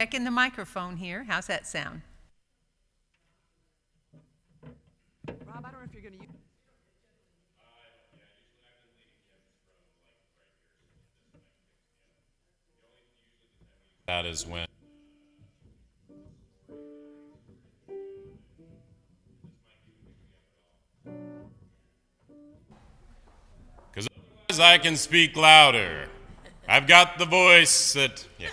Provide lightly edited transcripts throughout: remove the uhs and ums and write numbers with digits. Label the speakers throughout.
Speaker 1: Checking the microphone here. How's that sound?
Speaker 2: Rob, I don't know if you're going to use.
Speaker 3: That is when. Because I can speak louder. I've got the voice that. Yeah.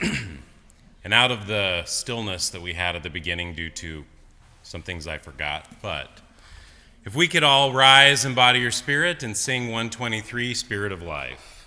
Speaker 3: And out of the stillness that we had at the beginning due to some things I forgot, but if we could all rise, embody your spirit, and sing 123, Spirit of Life.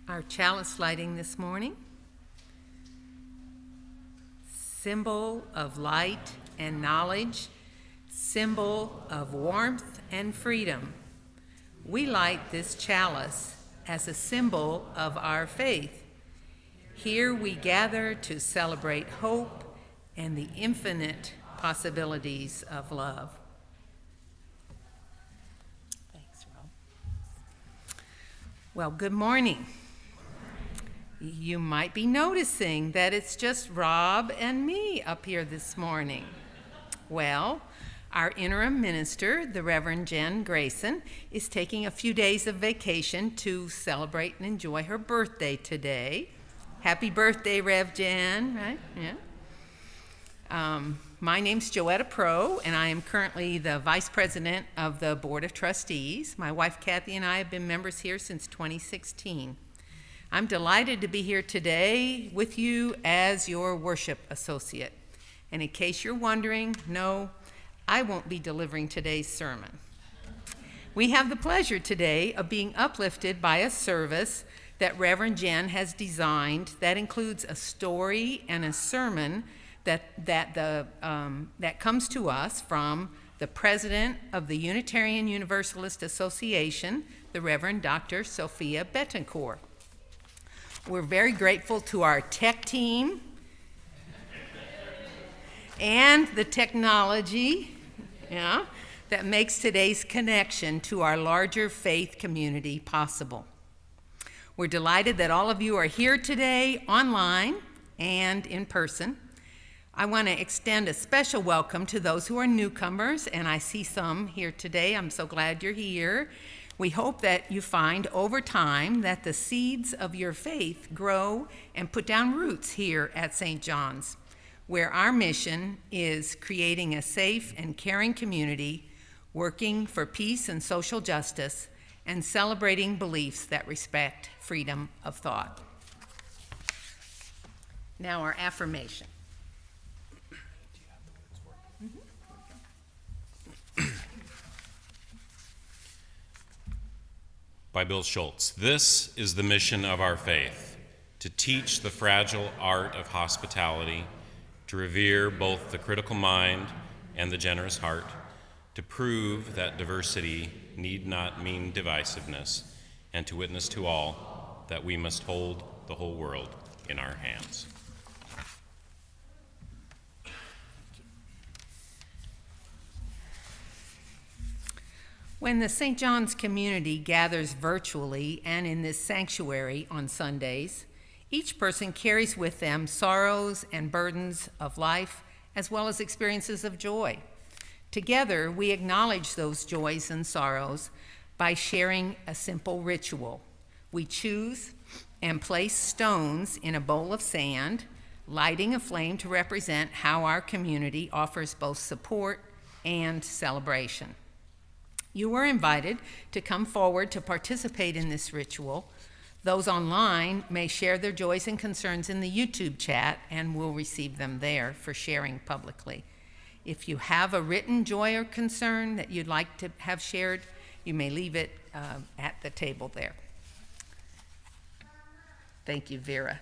Speaker 1: Our chalice lighting this morning, symbol of light and knowledge, symbol of warmth and freedom. We light this chalice as a symbol of our faith. Here we gather to celebrate hope and the infinite possibilities of love. Thanks, Rob. Well, good morning. You might be noticing that it's just Rob and me up here this morning. Well, our interim minister, the Reverend Jen Grayson, is taking a few days of vacation to celebrate and enjoy her birthday today. Happy birthday, Rev Jen, right? Yeah. My name's Joetta Pro, and I am currently the vice president of the Board of Trustees. My wife Kathy and I have been members here since 2016. I'm delighted to be here today with you as your worship associate. And in case you're wondering, no, I won't be delivering today's sermon. We have the pleasure today of being uplifted by a service that Reverend Jen has designed that includes a story and a sermon that comes to us from the president of the Unitarian Universalist Association, the Reverend Dr. Sophia Betancourt. We're very grateful to our tech team and the technology that makes today's connection to our larger faith community possible. We're delighted that all of you are here today, online and in person. I want to extend a special welcome to those who are newcomers, and I see some here today. I'm so glad you're here. We hope that you find over time that the seeds of your faith grow and put down roots here at St. John's, where our mission is creating a safe and caring community, working for peace and social justice, and celebrating beliefs that respect freedom of thought. Now our affirmation.
Speaker 3: By Bill Schultz. This is the mission of our faith, to teach the fragile art of hospitality, to revere both the critical mind and the generous heart, to prove that diversity need not mean divisiveness, and to witness to all that we must hold the whole world in our hands.
Speaker 1: When the St. John's community gathers virtually and in this sanctuary on Sundays, each person carries with them sorrows and burdens of life as well as experiences of joy. Together, we acknowledge those joys and sorrows by sharing a simple ritual. We choose and place stones in a bowl of sand, lighting a flame to represent how our community offers both support and celebration. You are invited to come forward to participate in this ritual. Those online may share their joys and concerns in the YouTube chat, and we'll receive them there for sharing publicly. If you have a written joy or concern that you'd like to have shared, you may leave it at the table there. Thank you, Vera.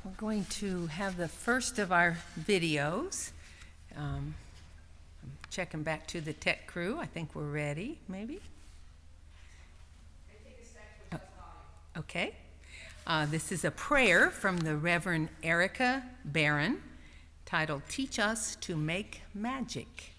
Speaker 1: We're going to have the first of our videos. I'm checking back to the tech crew. I think we're ready, maybe? Oh, okay. This is a prayer from the Reverend Erica Barron titled, Teach Us to Make Magic.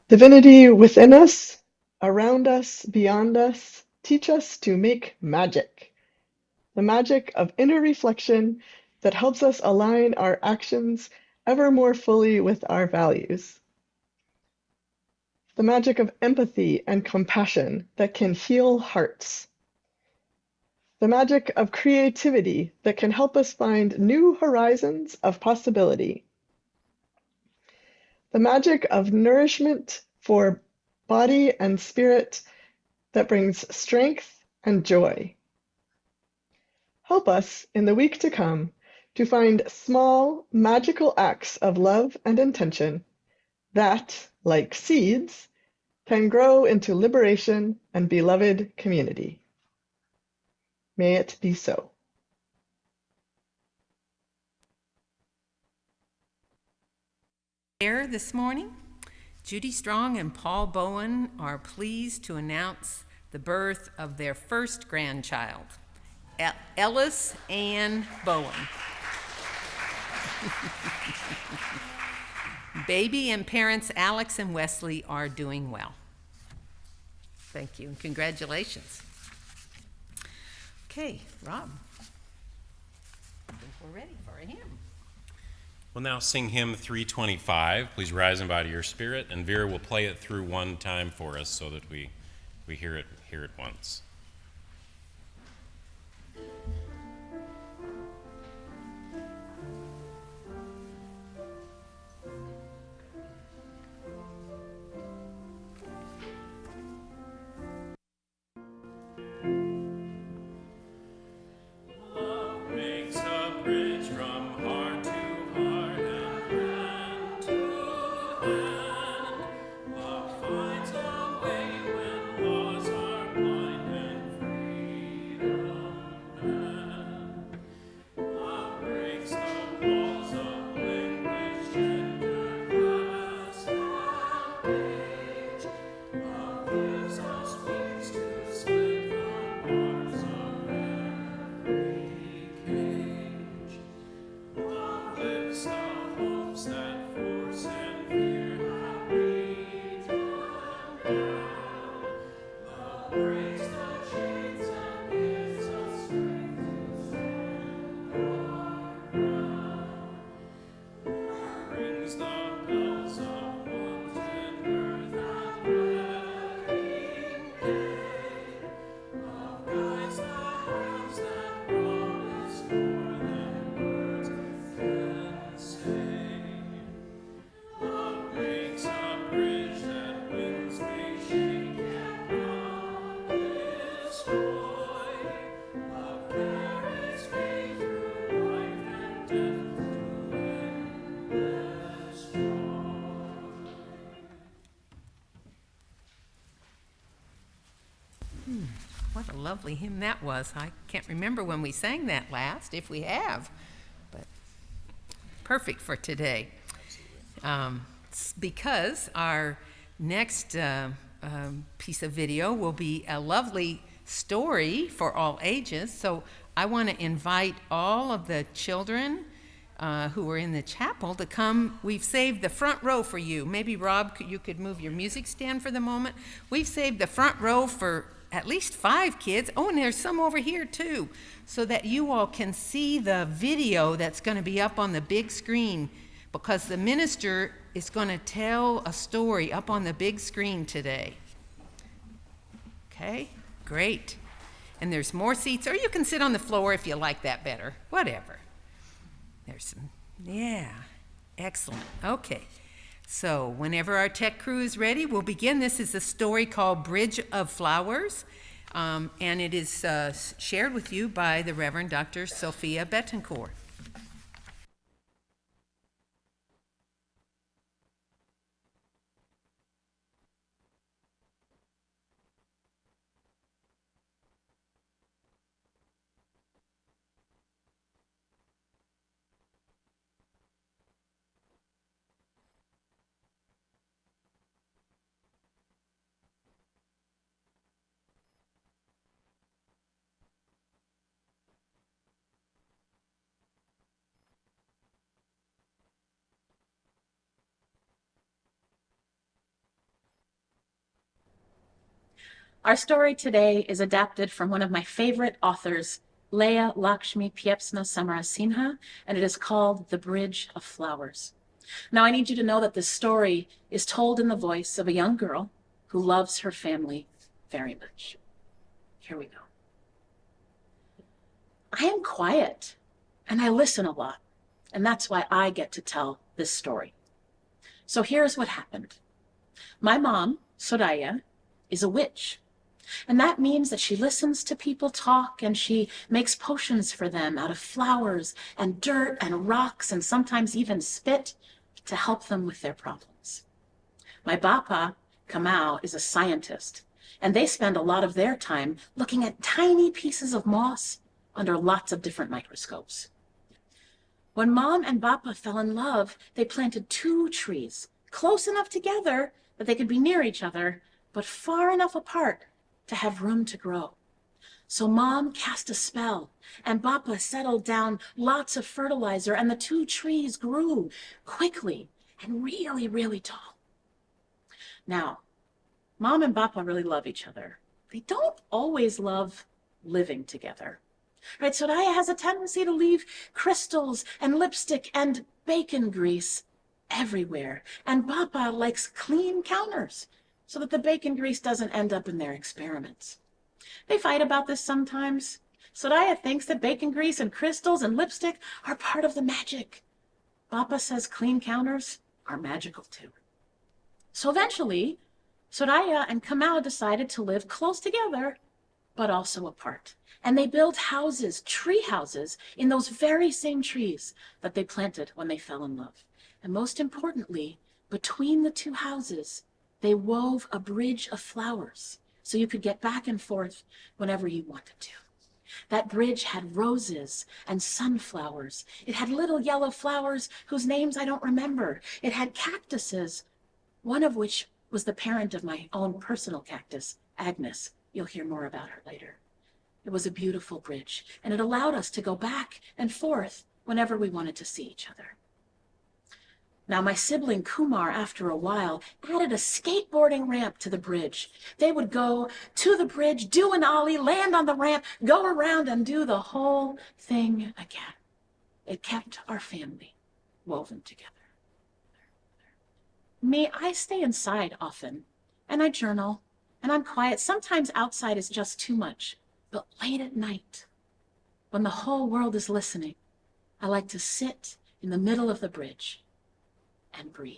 Speaker 4: Divinity within us, around us, beyond us, teach us to make magic. The magic of inner reflection that helps us align our actions ever more fully with our values. The magic of empathy and compassion that can heal hearts. The magic of creativity that can help us find new horizons of possibility. The magic of nourishment for body and spirit that brings strength and joy. Help us in the week to come to find small, magical acts of love and intention that, like seeds, can grow into liberation and beloved community. May it be so.
Speaker 1: Here this morning, Judy Strong and Paul Bowen are pleased to announce the birth of their first grandchild, Ellis Ann Bowen. Baby and parents Alex and Wesley are doing well. Thank you and congratulations. Okay, Rob, I think we're ready for a hymn.
Speaker 3: We'll now sing hymn 325. Please rise and bow to your spirit, and Vera will play it through one time for us so that we hear it once.
Speaker 1: What a lovely hymn that was. I can't remember when we sang that last, if we have, but perfect for today. Because our next piece of video will be a lovely story for all ages, so I want to invite all of the children who are in the chapel to come. We've saved the front row for you. Maybe, Rob, you could move your music stand for the moment. We've saved the front row for at least 5 kids. Oh, and there's some over here too, so that you all can see the video that's going to be up on the big screen, because the minister is going to tell a story up on the big screen today. Okay, great. And there's more seats, or you can sit on the floor if you like that better. Whatever. There's some, yeah, excellent. Okay. So whenever our tech crew is ready, we'll begin. This is a story called Bridge of Flowers, and it is shared with you by the Reverend Dr. Sophia Betancourt.
Speaker 5: Our story today is adapted from one of my favorite authors, Leah Lakshmi Piepsna Samarasinha, and it is called The Bridge of Flowers. Now, I need you to know that this story is told in the voice of a young girl who loves her family very much. Here we go. I am quiet, and I listen a lot, and that's why I get to tell this story. So here's what happened. My mom, Soraya, is a witch. And that means that she listens to people talk and she makes potions for them out of flowers and dirt and rocks and sometimes even spit to help them with their problems. My Bapa, Kamau, is a scientist, and they spend a lot of their time looking at tiny pieces of moss under lots of different microscopes. When Mom and Bapa fell in love, they planted 2 trees, close enough together that they could be near each other, but far enough apart to have room to grow. So Mom cast a spell, and Bapa settled down lots of fertilizer, and the 2 trees grew quickly and really, really tall. Now, Mom and Bapa really love each other. They don't always love living together. Right, Soraya has a tendency to leave crystals and lipstick and bacon grease everywhere. And Bapa likes clean counters so that the bacon grease doesn't end up in their experiments. They fight about this sometimes. Soraya thinks that bacon grease and crystals and lipstick are part of the magic. Bapa says clean counters are magical too. So eventually, Soraya and Kamau decided to live close together, but also apart. And they built houses, tree houses, in those very same trees that they planted when they fell in love. And most importantly, between the 2 houses, they wove a bridge of flowers so you could get back and forth whenever you wanted to. That bridge had roses and sunflowers. It had little yellow flowers whose names I don't remember. It had cactuses, one of which was the parent of my own personal cactus, Agnes. You'll hear more about her later. It was a beautiful bridge, and it allowed us to go back and forth whenever we wanted to see each other. Now, my sibling Kumar, after a while, added a skateboarding ramp to the bridge. They would go to the bridge, do an ollie, land on the ramp, go around and do the whole thing again. It kept our family woven together. Me, I stay inside often, and I journal, and I'm quiet. Sometimes outside is just too much. But late at night, when the whole world is listening, I like to sit in the middle of the bridge and breathe.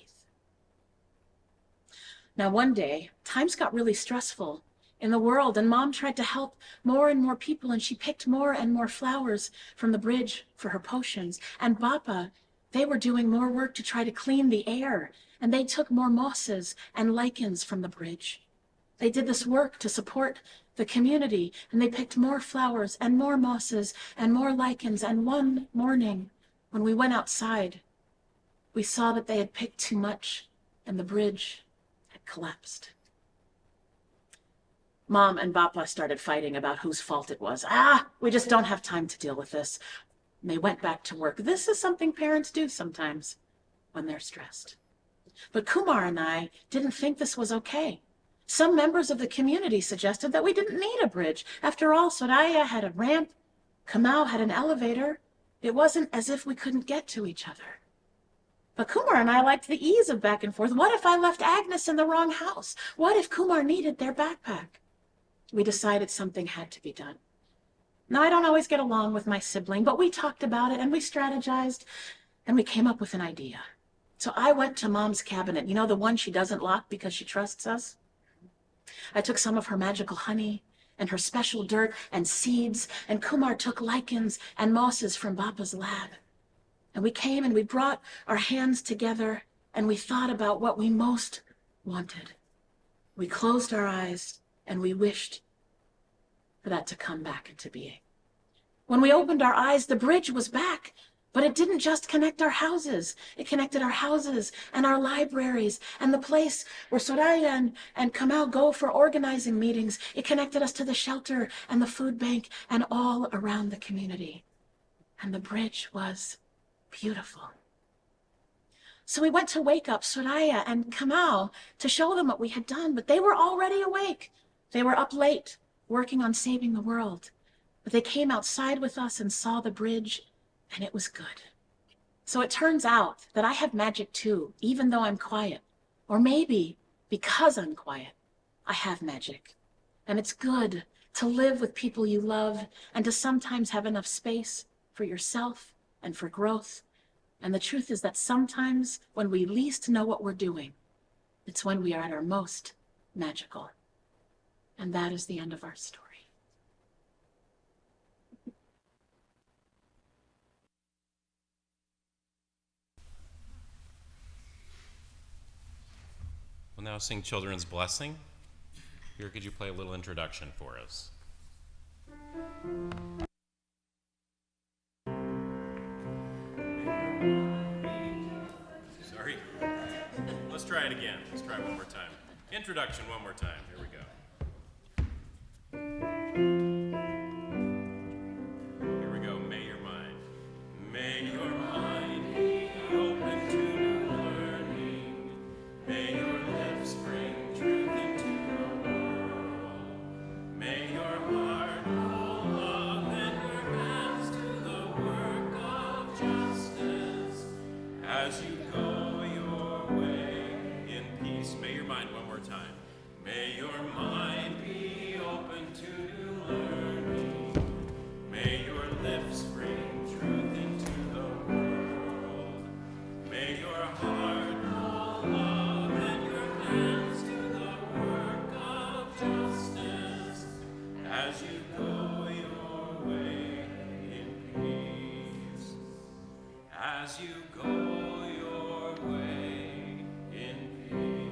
Speaker 5: Now, one day, times got really stressful in the world, and Mom tried to help more and more people, and she picked more and more flowers from the bridge for her potions. And Bapa, they were doing more work to try to clean the air, and they took more mosses and lichens from the bridge. They did this work to support the community, and they picked more flowers and more mosses and more lichens. And one morning, when we went outside, we saw that they had picked too much, and the bridge had collapsed. Mom and Bapa started fighting about whose fault it was. We just don't have time to deal with this. And they went back to work. This is something parents do sometimes when they're stressed. But Kumar and I didn't think this was okay. Some members of the community suggested that we didn't need a bridge. After all, Soraya had a ramp, Kamau had an elevator. It wasn't as if we couldn't get to each other. But Kumar and I liked the ease of back and forth. What if I left Agnes in the wrong house? What if Kumar needed their backpack? We decided something had to be done. Now, I don't always get along with my sibling, but we talked about it and we strategized and we came up with an idea. So I went to Mom's cabinet, you know, the one she doesn't lock because she trusts us. I took some of her magical honey and her special dirt and seeds, and Kumar took lichens and mosses from Bapa's lab. And we came and we brought our hands together and we thought about what we most wanted. We closed our eyes and we wished for that to come back into being. When we opened our eyes, the bridge was back. But it didn't just connect our houses. It connected our houses and our libraries and the place where Soraya and Kamau go for organizing meetings. It connected us to the shelter and the food bank and all around the community. And the bridge was beautiful. So we went to wake up Soraya and Kamau to show them what we had done, but they were already awake. They were up late, working on saving the world. But they came outside with us and saw the bridge, and it was good. So it turns out that I have magic too, even though I'm quiet. Or maybe because I'm quiet, I have magic. And it's good to live with people you love and to sometimes have enough space for yourself and for growth. And the truth is that sometimes when we least know what we're doing, it's when we are at our most magical. And that is the end of our story.
Speaker 3: We'll now sing Children's Blessing. Here, could you play a little introduction for us? Sorry. Let's try it again. Let's try it one more time. Introduction one more time. Here we go. Here we go. May your mind. May your mind be open to new learning. May your lips bring truth into the world. May your heart know love and your hands do the work of justice. As you go your way in peace. May your mind, one more time. May your mind be open to new learning. May your lips bring truth into the world. May your heart know love and your hands do the work of justice. As you go your way in peace. As you go your way in peace.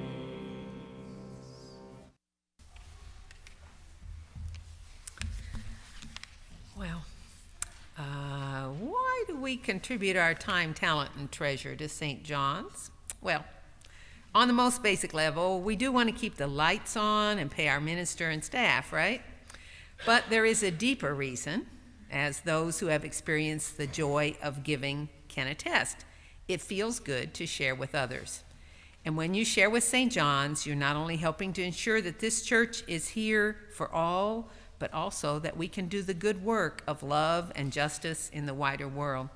Speaker 1: Well, why do we contribute our time, talent, and treasure to St. John's? Well, on the most basic level, we do want to keep the lights on and pay our minister and staff, right? But there is a deeper reason, as those who have experienced the joy of giving can attest. It feels good to share with others. And when you share with St. John's, you're not only helping to ensure that this church is here for all, but also that we can do the good work of love and justice in the wider world.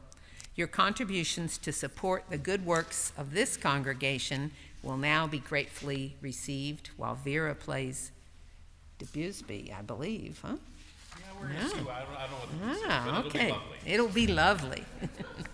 Speaker 1: Your contributions to support the good works of this congregation will now be gratefully received while Vera plays Debussy, I believe, huh?
Speaker 3: Yeah, we're going to see. I don't know what the piece is,
Speaker 1: Ah,
Speaker 3: but
Speaker 1: okay.
Speaker 3: it'll be lovely.
Speaker 1: It'll be lovely.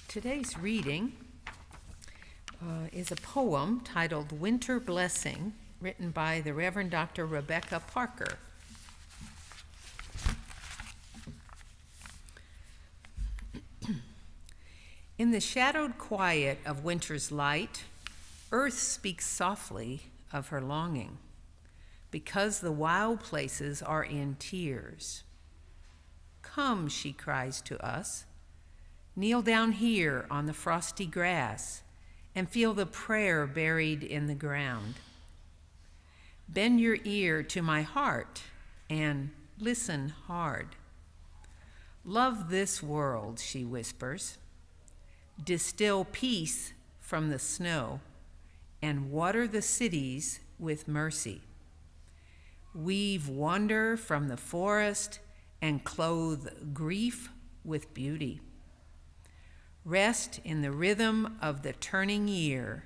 Speaker 1: Today's reading is a poem titled Winter Blessing, written by the Reverend Dr. Rebecca Parker. In the shadowed quiet of winter's light, earth speaks softly of her longing, because the wild places are in tears. Come, she cries to us, kneel down here on the frosty grass and feel the prayer buried in the ground. Bend your ear to my heart and listen hard. Love this world, she whispers. Distill peace from the snow and water the cities with mercy. Weave wonder from the forest and clothe grief with beauty. Rest in the rhythm of the turning year.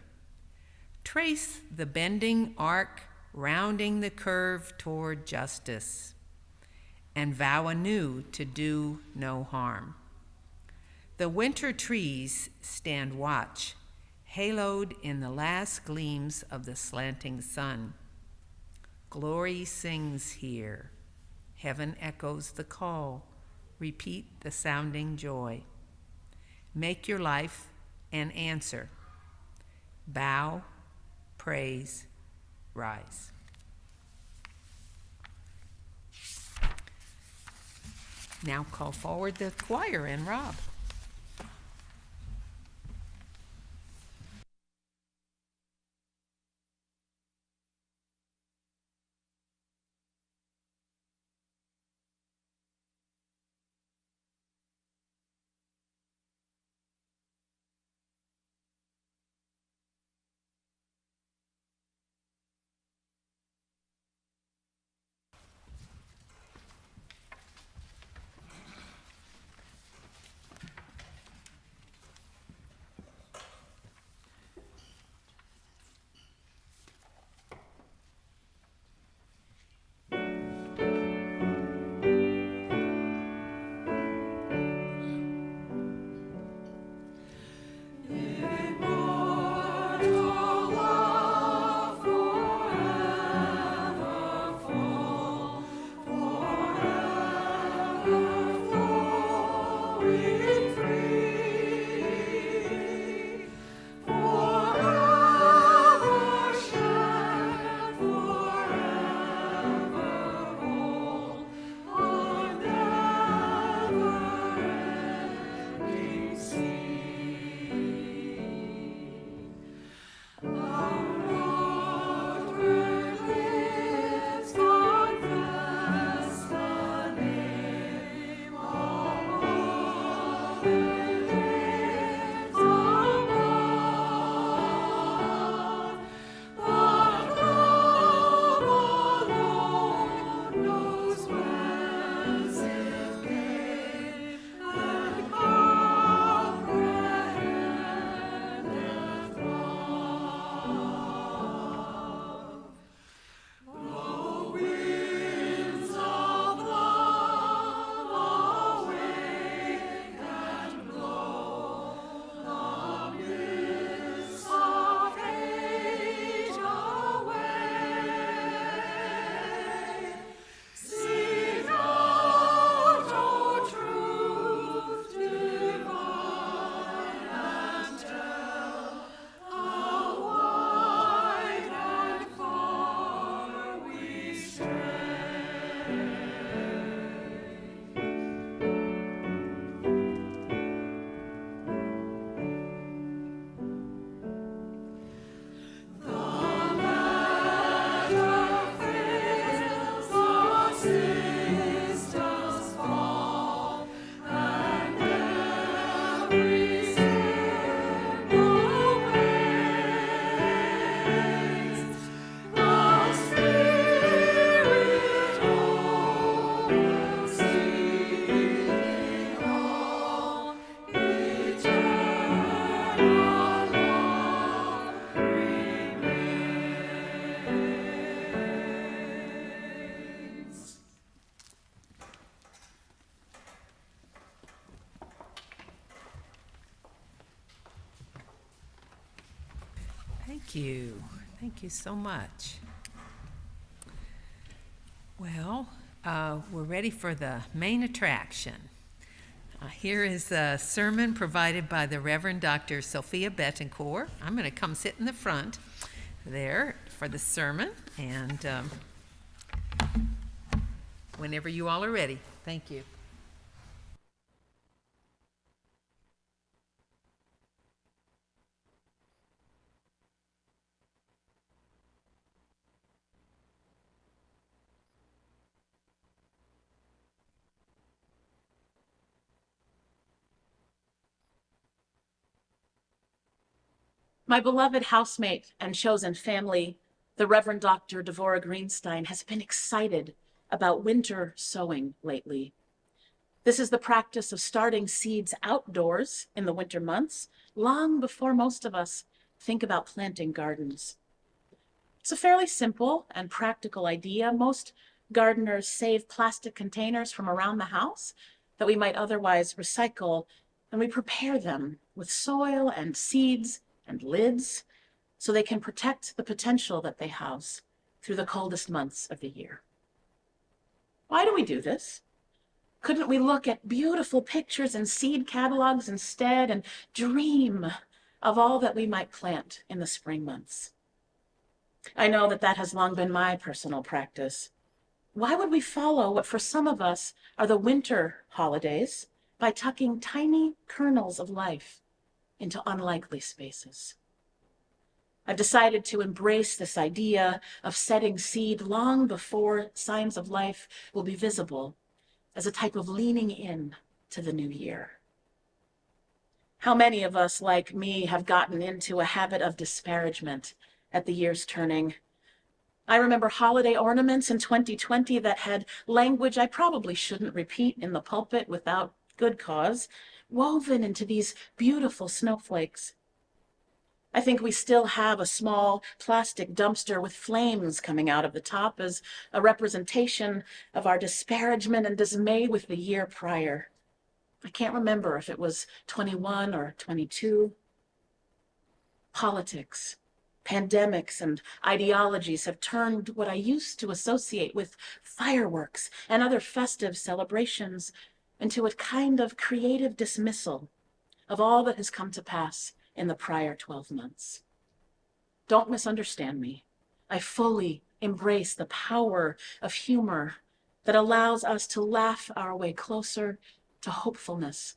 Speaker 1: Trace the bending arc rounding the curve toward justice, and vow anew to do no harm. The winter trees stand watch, haloed in the last gleams of the slanting sun. Glory sings here. Heaven echoes the call. Repeat the sounding joy. Make your life an answer. Bow, praise, rise. Now call forward the choir and Rob. Thank you. Thank you so much. Well, we're ready for the main attraction. Here is a sermon provided by the Reverend Dr. Sophia Betancourt. I'm going to come sit in the front there for the sermon, and whenever you all are ready. Thank you.
Speaker 5: My beloved housemate and chosen family, the Reverend Dr. Devorah Greenstein, has been excited about winter sowing lately. This is the practice of starting seeds outdoors in the winter months, long before most of us think about planting gardens. It's a fairly simple and practical idea. Most gardeners save plastic containers from around the house that we might otherwise recycle, and we prepare them with soil and seeds and lids so they can protect the potential that they house through the coldest months of the year. Why do we do this? Couldn't we look at beautiful pictures and seed catalogs instead and dream of all that we might plant in the spring months? I know that that has long been my personal practice. Why would we follow what for some of us are the winter holidays by tucking tiny kernels of life into unlikely spaces? I've decided to embrace this idea of setting seed long before signs of life will be visible as a type of leaning in to the new year. How many of us, like me, have gotten into a habit of disparagement at the year's turning? I remember holiday ornaments in 2020 that had language I probably shouldn't repeat in the pulpit without good cause, woven into these beautiful snowflakes. I think we still have a small plastic dumpster with flames coming out of the top as a representation of our disparagement and dismay with the year prior. I can't remember if it was 21 or 22. Politics, pandemics, and ideologies have turned what I used to associate with fireworks and other festive celebrations into a kind of creative dismissal of all that has come to pass in the prior 12 months. Don't misunderstand me. I fully embrace the power of humor that allows us to laugh our way closer to hopefulness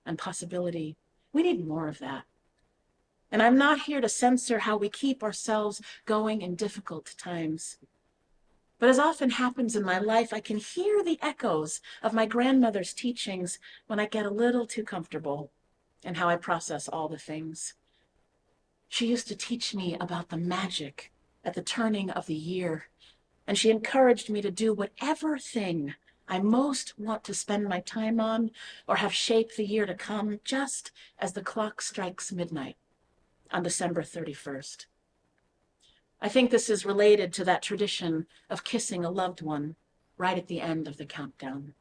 Speaker 5: and possibility. We need more of that. And I'm not here to censor how we keep ourselves going in difficult times. But as often happens in my life, I can hear the echoes of my grandmother's teachings when I get a little too comfortable in how I process all the things. She used to teach me about the magic at the turning of the year, and she encouraged me to do whatever thing I most want to spend my time on or have shape the year to come, just as the clock strikes midnight on December 31st. I think this is related to that tradition of kissing a loved one right at the end of the countdown.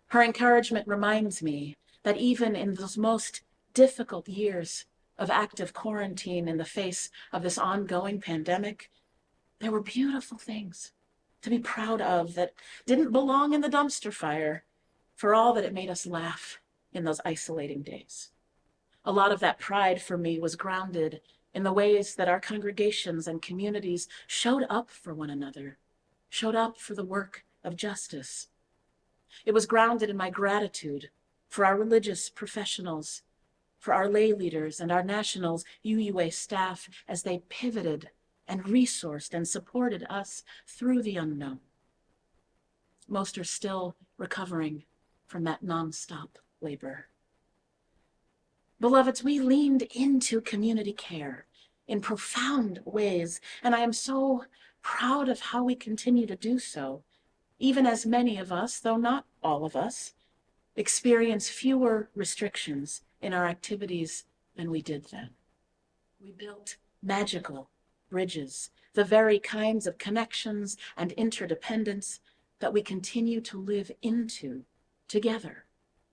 Speaker 5: Her encouragement reminds me that even in those most difficult years of active quarantine in the face of this ongoing pandemic, there were beautiful things to be proud of that didn't belong in the dumpster fire, for all that it made us laugh in those isolating days. A lot of that pride for me was grounded in the ways that our congregations and communities showed up for one another, showed up for the work of justice. It was grounded in my gratitude for our religious professionals, for our lay leaders and our nationals UUA staff as they pivoted and resourced and supported us through the unknown. Most are still recovering from that nonstop labor. Beloveds, we leaned into community care in profound ways, and I am so proud of how we continue to do so, even as many of us, though not all of us, experience fewer restrictions in our activities than we did then. We built magical bridges, the very kinds of connections and interdependence that we continue to live into together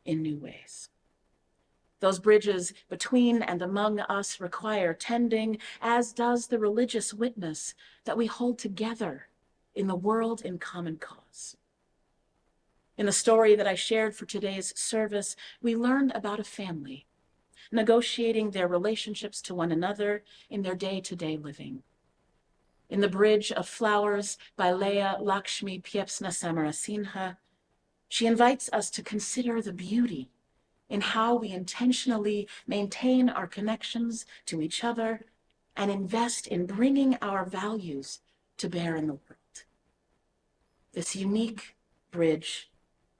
Speaker 5: in new ways. Those bridges between and among us require tending, as does the religious witness that we hold together in the world in common cause. In the story that I shared for today's service, we learned about a family negotiating their relationships to one another in their day-to-day living. In The Bridge of Flowers by Leah Lakshmi Piepzna Samarasinha, she invites us to consider the beauty in how we intentionally maintain our connections to each other and invest in bringing our values to bear in the world. This unique bridge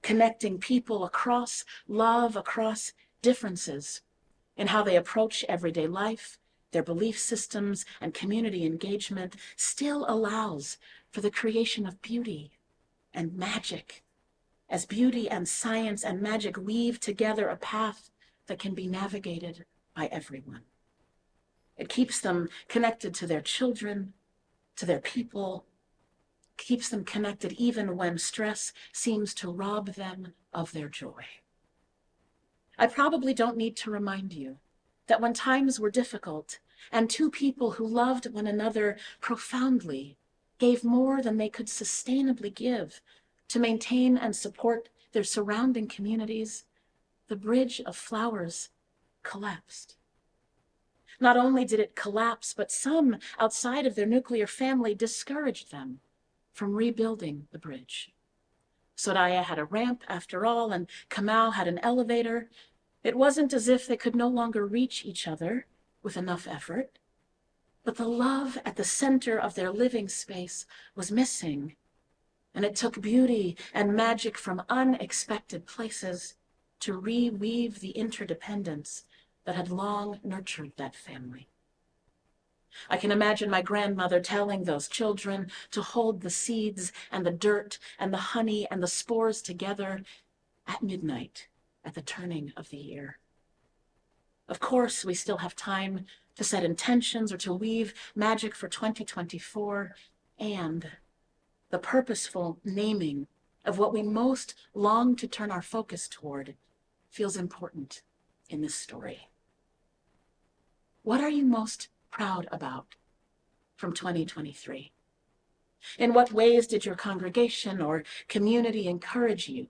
Speaker 5: connecting people across love, across differences in how they approach everyday life, their belief systems, and community engagement, still allows for the creation of beauty and magic, as beauty and science and magic weave together a path that can be navigated by everyone. It keeps them connected to their children, to their people, keeps them connected even when stress seems to rob them of their joy. I probably don't need to remind you that when times were difficult and two people who loved one another profoundly gave more than they could sustainably give to maintain and support their surrounding communities, the Bridge of Flowers collapsed. Not only did it collapse, but some outside of their nuclear family discouraged them from rebuilding the bridge. Soraya had a ramp after all, and Kamau had an elevator. It wasn't as if they could no longer reach each other with enough effort, but the love at the center of their living space was missing, and it took beauty and magic from unexpected places to reweave the interdependence that had long nurtured that family. I can imagine my grandmother telling those children to hold the seeds and the dirt and the honey and the spores together at midnight at the turning of the year. Of course, we still have time to set intentions or to weave magic for 2024, and the purposeful naming of what we most long to turn our focus toward feels important in this story. What are you most proud about from 2023? In what ways did your congregation or community encourage you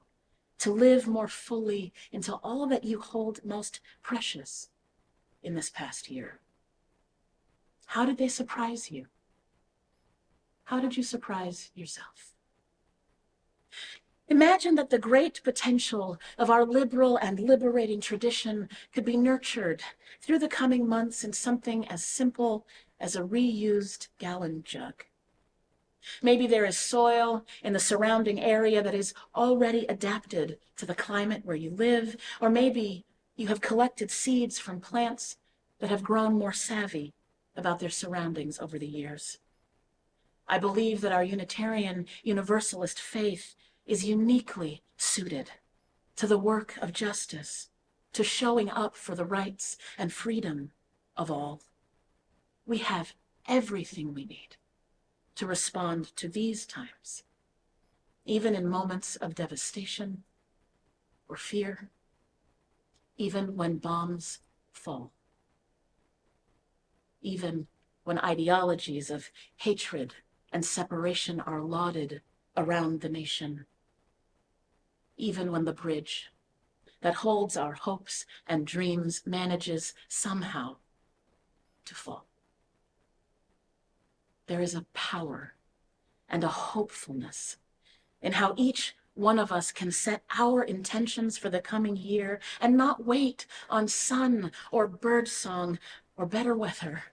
Speaker 5: to live more fully into all that you hold most precious in this past year? How did they surprise you? How did you surprise yourself? Imagine that the great potential of our liberal and liberating tradition could be nurtured through the coming months in something as simple as a reused gallon jug. Maybe there is soil in the surrounding area that is already adapted to the climate where you live, or maybe you have collected seeds from plants that have grown more savvy about their surroundings over the years. I believe that our Unitarian Universalist faith is uniquely suited to the work of justice, to showing up for the rights and freedom of all. We have everything we need to respond to these times, even in moments of devastation or fear, even when bombs fall, even when ideologies of hatred and separation are lauded around the nation, even when the bridge that holds our hopes and dreams manages somehow to fall. There is a power and a hopefulness in how each one of us can set our intentions for the coming year and not wait on sun or bird song or better weather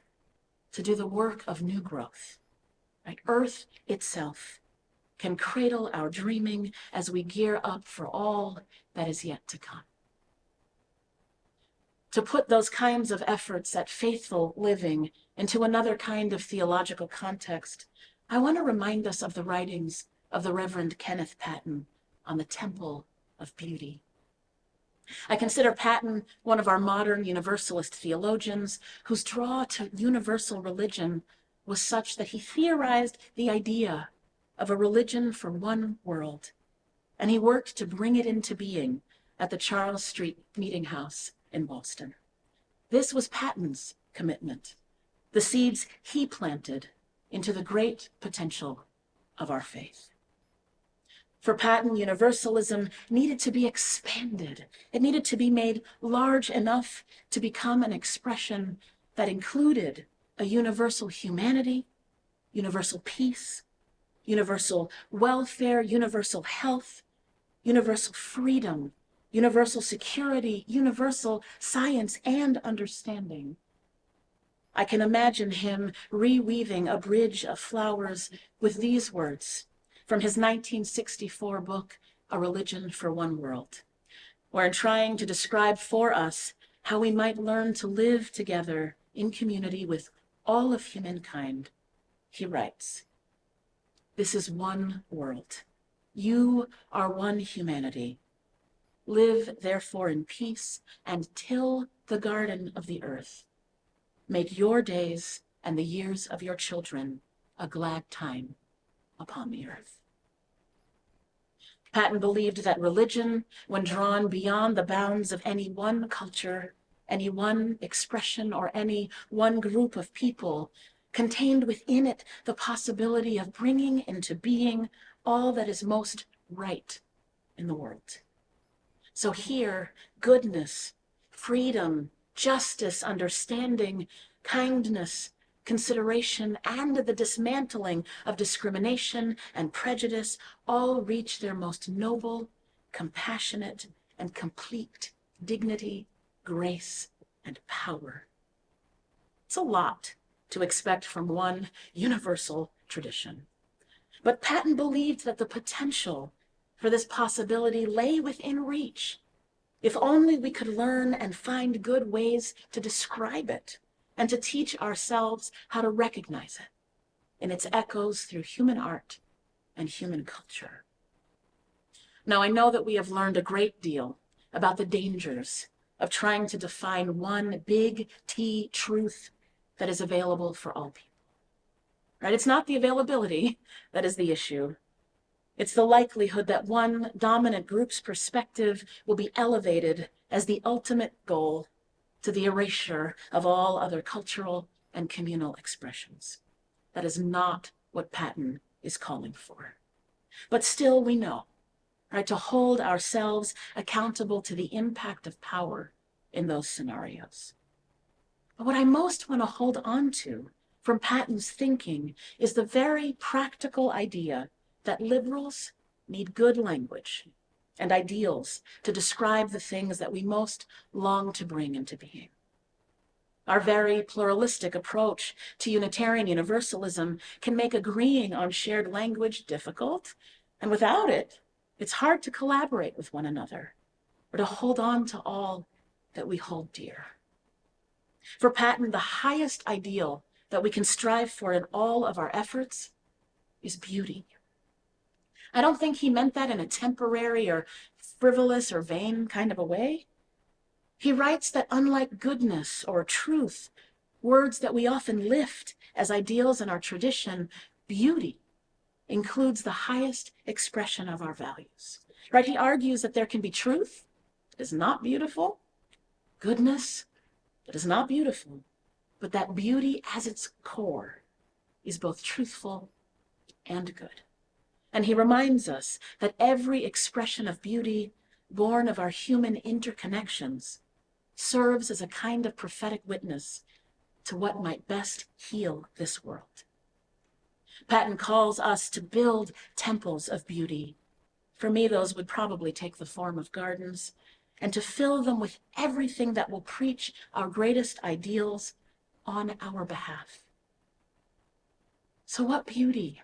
Speaker 5: to do the work of new growth. Right? Earth itself can cradle our dreaming as we gear up for all that is yet to come. To put those kinds of efforts at faithful living into another kind of theological context, I want to remind us of the writings of the Reverend Kenneth Patton on the Temple of Beauty. I consider Patton one of our modern Universalist theologians whose draw to universal religion was such that he theorized the idea of a religion for one world, and he worked to bring it into being at the Charles Street Meeting House in Boston. This was Patton's commitment, the seeds he planted into the great potential of our faith. For Patton, universalism needed to be expanded. It needed to be made large enough to become an expression that included a universal humanity, universal peace, universal welfare, universal health, universal freedom, universal security, universal science and understanding. I can imagine him reweaving a bridge of flowers with these words from his 1964 book, A Religion for One World, where in trying to describe for us how we might learn to live together in community with all of humankind, he writes, "This is one world. You are one humanity. Live therefore in peace and till the garden of the earth. Make your days and the years of your children a glad time upon the earth." Patton believed that religion, when drawn beyond the bounds of any one culture, any one expression, or any one group of people, contained within it the possibility of bringing into being all that is most right in the world. So here, goodness, freedom, justice, understanding, kindness, consideration, and the dismantling of discrimination and prejudice all reach their most noble, compassionate, and complete dignity, grace, and power. It's a lot to expect from one universal tradition. But Patton believed that the potential for this possibility lay within reach, if only we could learn and find good ways to describe it and to teach ourselves how to recognize it in its echoes through human art and human culture. Now, I know that we have learned a great deal about the dangers of trying to define one big T truth that is available for all people. Right? It's not the availability that is the issue. It's the likelihood that one dominant group's perspective will be elevated as the ultimate goal to the erasure of all other cultural and communal expressions. That is not what Patton is calling for. But still we know, right, to hold ourselves accountable to the impact of power in those scenarios. But what I most want to hold on to from Patton's thinking is the very practical idea that liberals need good language and ideals to describe the things that we most long to bring into being. Our very pluralistic approach to Unitarian Universalism can make agreeing on shared language difficult, and without it, it's hard to collaborate with one another or to hold on to all that we hold dear. For Patton, the highest ideal that we can strive for in all of our efforts is beauty. I don't think he meant that in a temporary or frivolous or vain kind of a way. He writes that unlike goodness or truth, words that we often lift as ideals in our tradition, beauty includes the highest expression of our values. Right? He argues that there can be truth that is not beautiful, goodness that is not beautiful, but that beauty as its core is both truthful and good. And he reminds us that every expression of beauty born of our human interconnections serves as a kind of prophetic witness to what might best heal this world. Patton calls us to build temples of beauty. For me, those would probably take the form of gardens, and to fill them with everything that will preach our greatest ideals on our behalf. So what beauty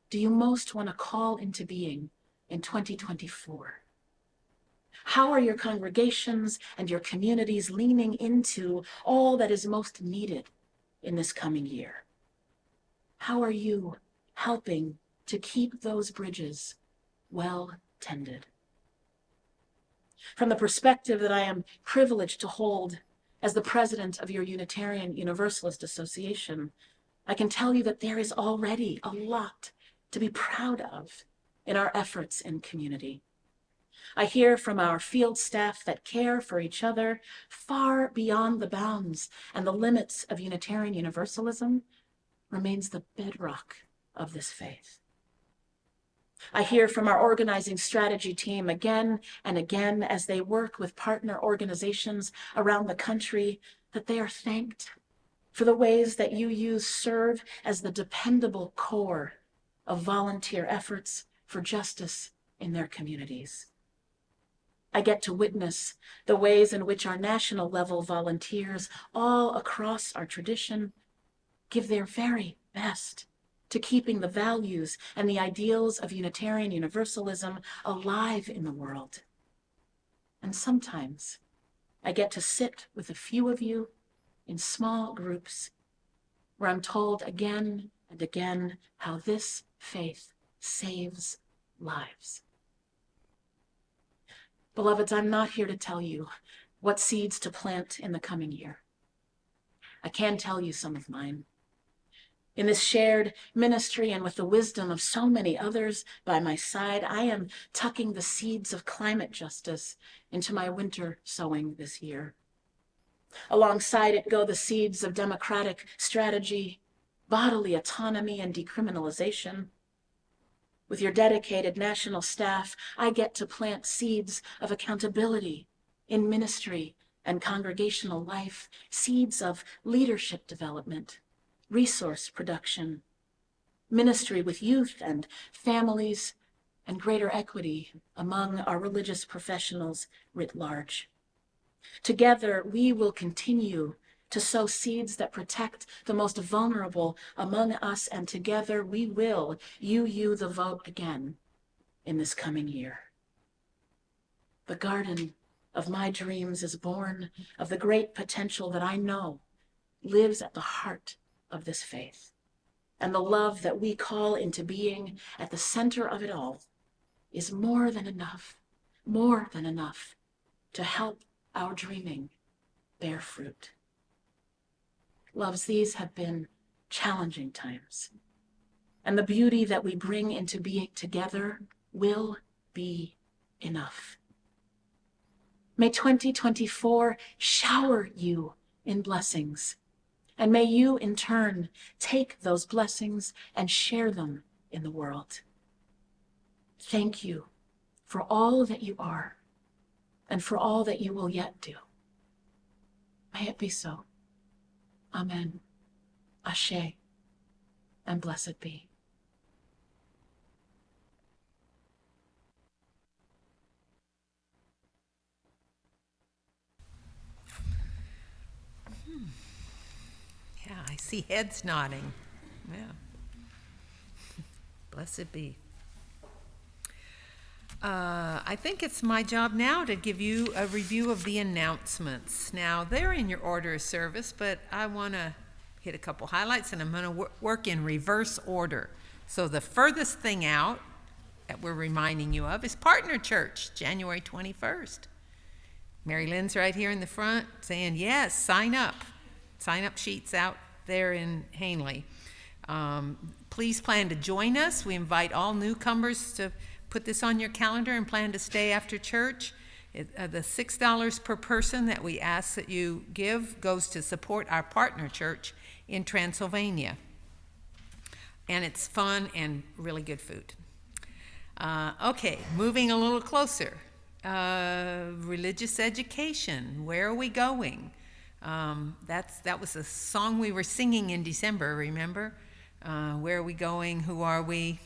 Speaker 5: do you most want to call into being in 2024? How are your congregations and your communities leaning into all that is most needed in this coming year? How are you helping to keep those bridges well tended? From the perspective that I am privileged to hold as the president of your Unitarian Universalist Association, I can tell you that there is already a lot to be proud of in our efforts in community. I hear from our field staff that care for each other far beyond the bounds and the limits of Unitarian Universalism remains the bedrock of this faith. I hear from our organizing strategy team again and again as they work with partner organizations around the country that they are thanked for the ways that UUs serve as the dependable core of volunteer efforts for justice in their communities. I get to witness the ways in which our national level volunteers all across our tradition give their very best to keeping the values and the ideals of Unitarian Universalism alive in the world. And sometimes I get to sit with a few of you in small groups where I'm told again and again how this faith saves lives. Beloveds, I'm not here to tell you what seeds to plant in the coming year. I can tell you some of mine. In this shared ministry and with the wisdom of so many others by my side, I am tucking the seeds of climate justice into my winter sowing this year. Alongside it go the seeds of democratic strategy, bodily autonomy, and decriminalization. With your dedicated national staff, I get to plant seeds of accountability in ministry and congregational life, seeds of leadership development, resource production, ministry with youth and families, and greater equity among our religious professionals writ large. Together, we will continue to sow seeds that protect the most vulnerable among us, and together we will UU the vote again in this coming year. The garden of my dreams is born of the great potential that I know lives at the heart of this faith, and the love that we call into being at the center of it all is more than enough to help our dreaming bear fruit. Loves, these have been challenging times, and the beauty that we bring into being together will be enough. May 2024 shower you in blessings, and may you in turn take those blessings and share them in the world. Thank you for all that you are and for all that you will yet do. May it be so. Amen. Ashe. And blessed be.
Speaker 1: Yeah, I see heads nodding. Yeah. Blessed be. I think it's my job now to give you a review of the announcements. Now, they're in your order of service, but I want to hit a couple highlights, and I'm going to work in reverse order. So the furthest thing out that we're reminding you of is Partner Church, January 21st. Mary Lynn's right here in the front saying, yes, sign up. Sign-up sheets out there in Hanley. Please plan to join us. We invite all newcomers to put this on your calendar and plan to stay after church. The $6 per person that we ask that you give goes to support our partner church in Transylvania. And it's fun and really good food. Okay, moving a little closer. Religious education, where are we going? That was a song we were singing in December, remember? Where are we going? Who are we?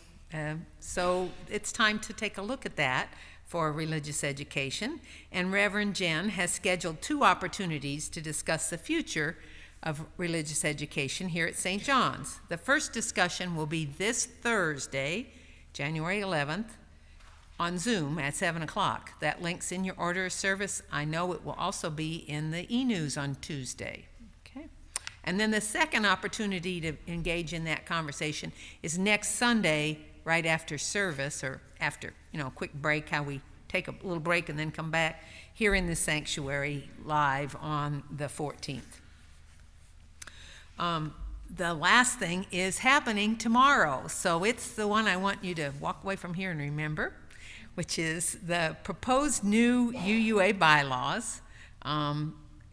Speaker 1: So it's time to take a look at that for religious education. And Reverend Jen has scheduled 2 opportunities to discuss the future of religious education here at St. John's. The first discussion will be this Thursday, January 11th, on Zoom at 7 o'clock. That link's in your order of service. I know it will also be in the e-news on Tuesday. Okay. And then the second opportunity to engage in that conversation is next Sunday, right after service, or after, a quick break, how we take a little break and then come back here in the sanctuary live on the 14th. The last thing is happening tomorrow, so it's the one I want you to walk away from here and remember. which is the proposed new UUA bylaws.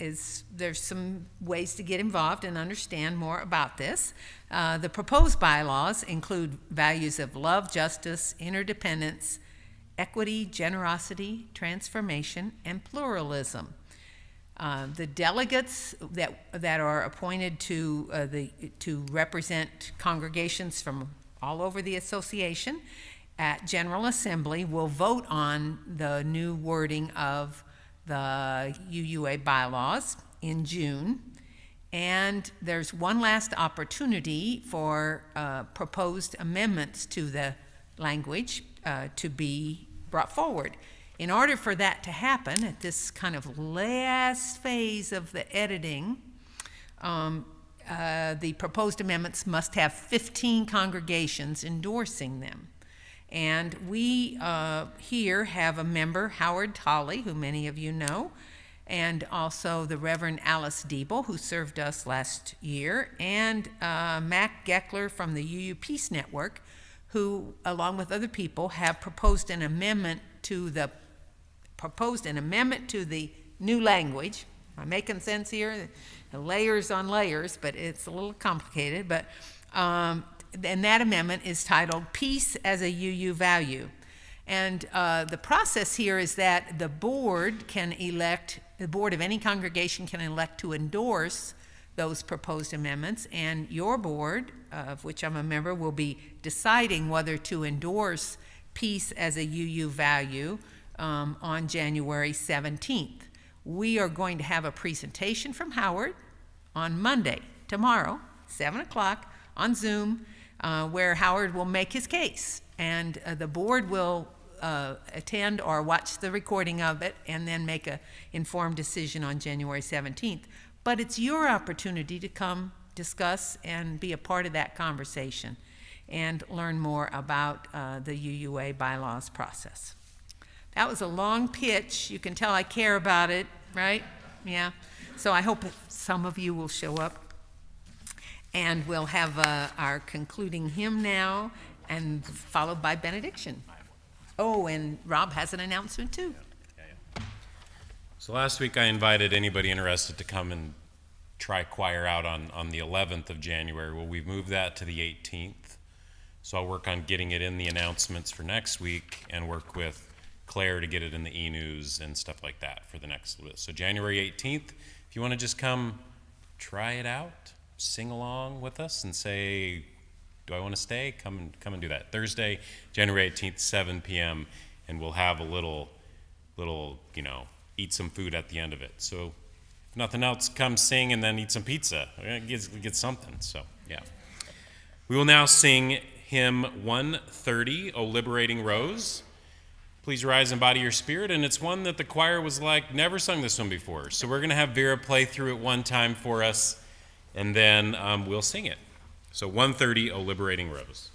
Speaker 1: There's some ways to get involved and understand more about this. The proposed bylaws include values of love, justice, interdependence, equity, generosity, transformation, and pluralism. The delegates that are appointed to represent congregations from all over the association at General Assembly will vote on the new wording of the UUA bylaws in June. And there's one last opportunity for proposed amendments to the language to be brought forward. In order for that to happen at this kind of last phase of the editing, the proposed amendments must have 15 congregations endorsing them. And we here have a member, Howard Tolley, who many of you know, and also the Reverend Alice Diebel, who served us last year, and Mac Geckler from the UU Peace Network, who, along with other people, have proposed an amendment to the new language. Am I making sense here? Layers on layers, but it's a little complicated. But and that amendment is titled Peace as a UU Value. And the process here is that the board of any congregation can elect to endorse those proposed amendments, and your board, of which I'm a member, will be deciding whether to endorse peace as a UU value on January 17th. We are going to have a presentation from Howard on Monday, tomorrow, 7 o'clock on Zoom, where Howard will make his case, and the board will attend or watch the recording of it and then make an informed decision on January 17th. But it's your opportunity to come discuss and be a part of that conversation and learn more about the UUA bylaws process. That was a long pitch. You can tell I care about it, right? Yeah. So I hope some of you will show up. And we'll have our concluding hymn now, and followed by benediction. Oh, and Rob has an announcement too.
Speaker 3: Yeah. So last week I invited anybody interested to come and try choir out on the 11th of January. Well, we've moved that to the 18th. So I'll work on getting it in the announcements for next week and work with Claire to get it in the e-news and stuff like that for the next list. So January 18th, if you want to just come try it out, sing along with us and say, do I want to stay? Come and do that. Thursday, January 18th, 7 p.m., and we'll have a little, eat some food at the end of it. So if nothing else, come sing and then eat some pizza. Get something, so yeah. We will now sing hymn 130, O Liberating Rose. Please rise and body your spirit, and it's one that the choir was like, never sung this one before. So we're going to have Vera play through it one time for us, and then we'll sing it. So 130, O Liberating Rose.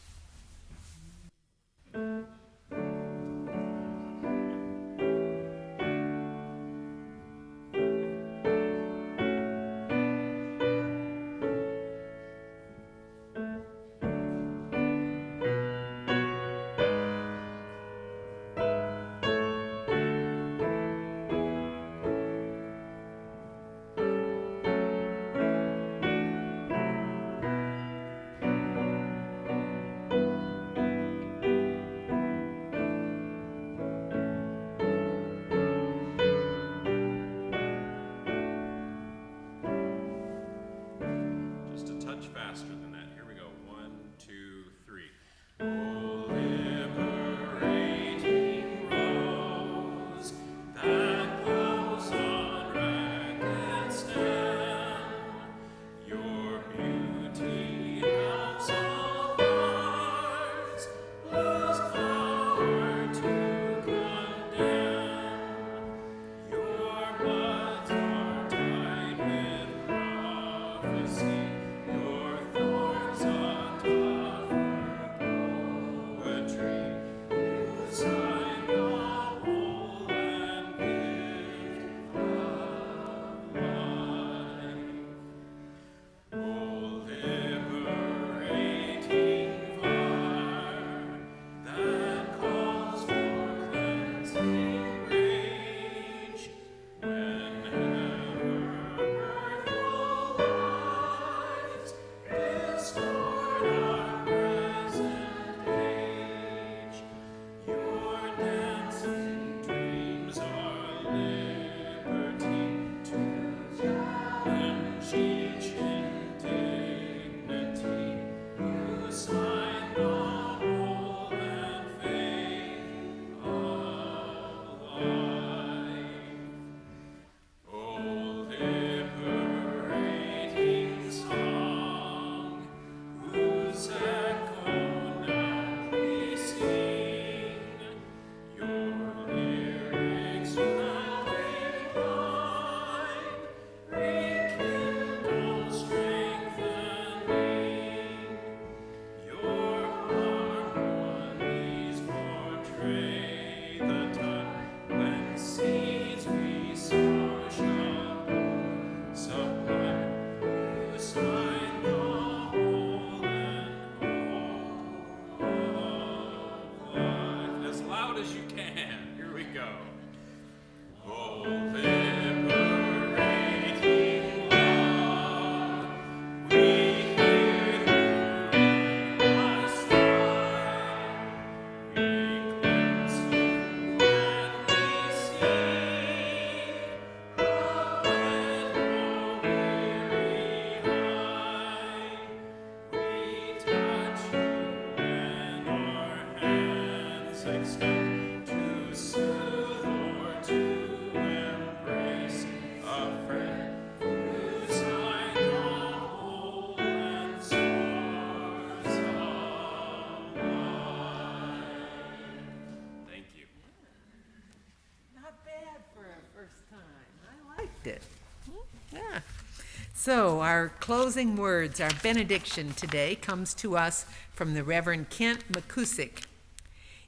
Speaker 1: So, our closing words, our benediction today comes to us from the Reverend Kent McCusick.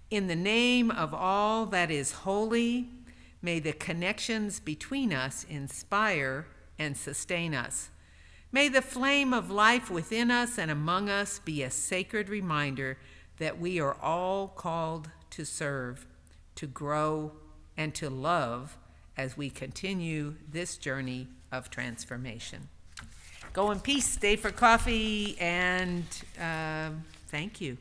Speaker 1: In the name of all that is holy, may the connections between us inspire and sustain us. May the flame of life within us and among us be a sacred reminder that we are all called to serve, to grow, and to love as we continue this journey of transformation. Go in peace, stay for coffee, and thank you.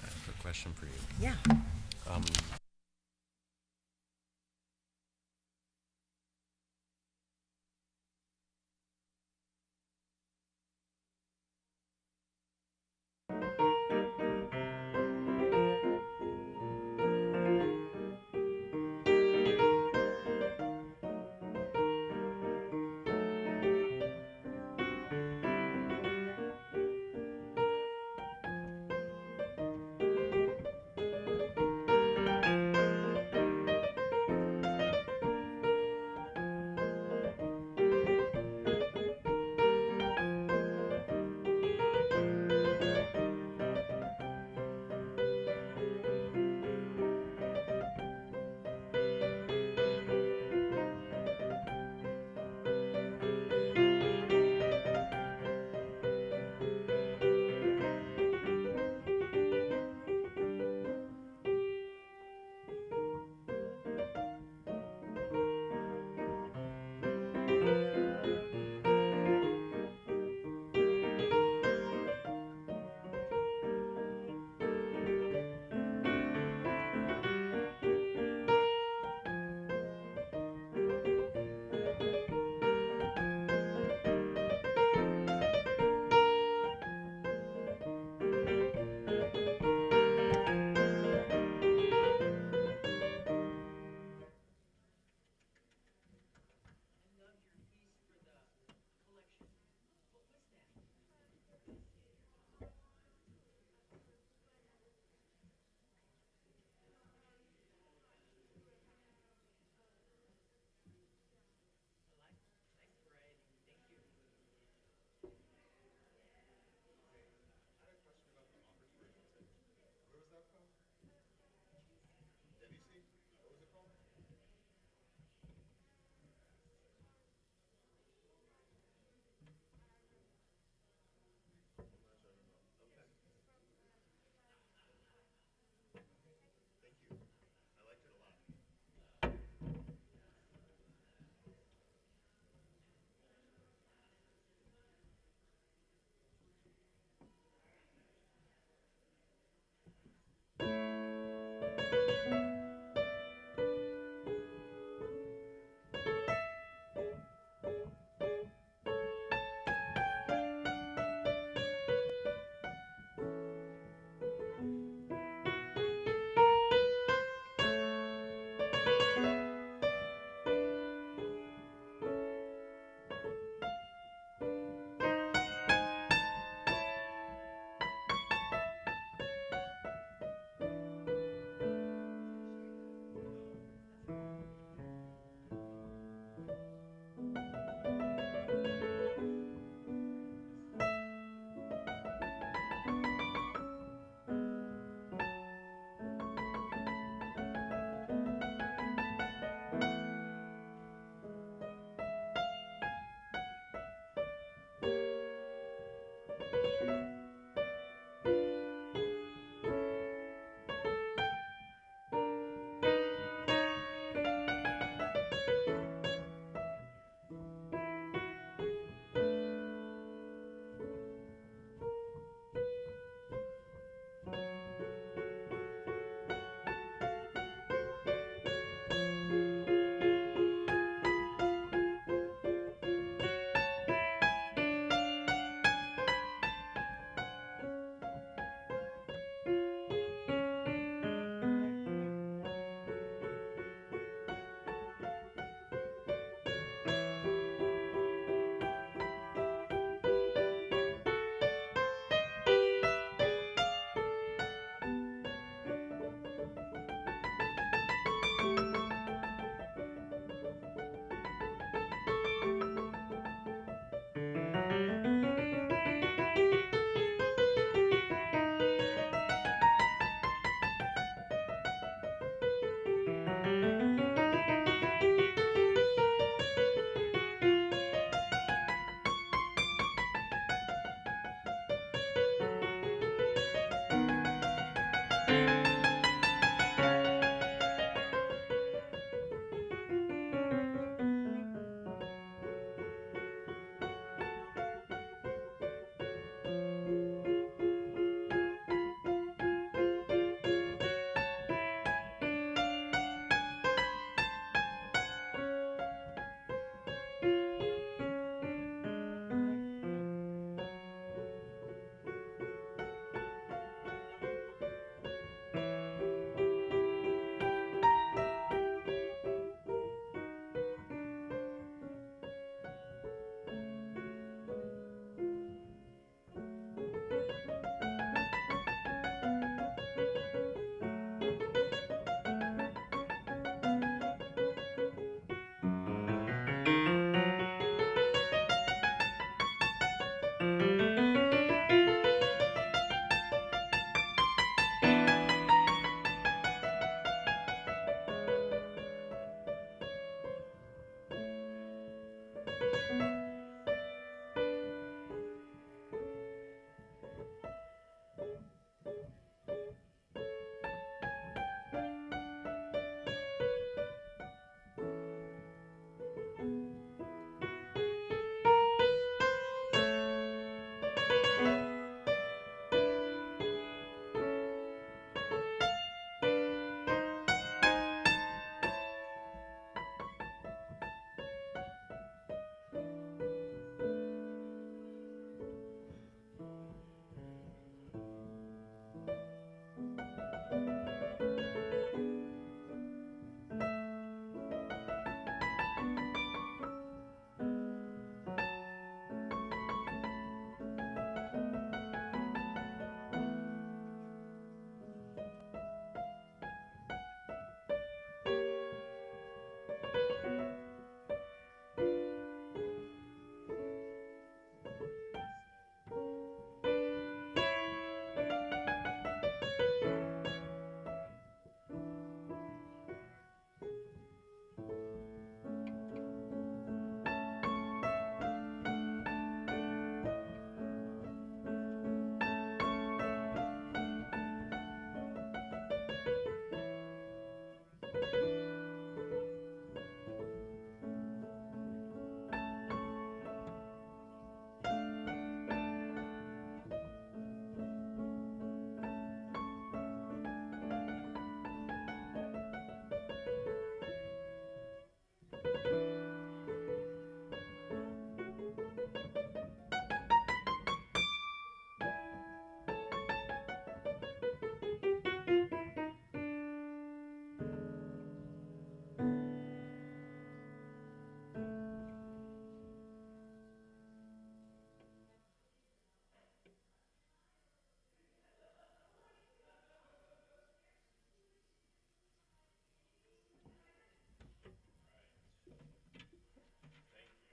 Speaker 3: I have a question for you.
Speaker 1: Yeah.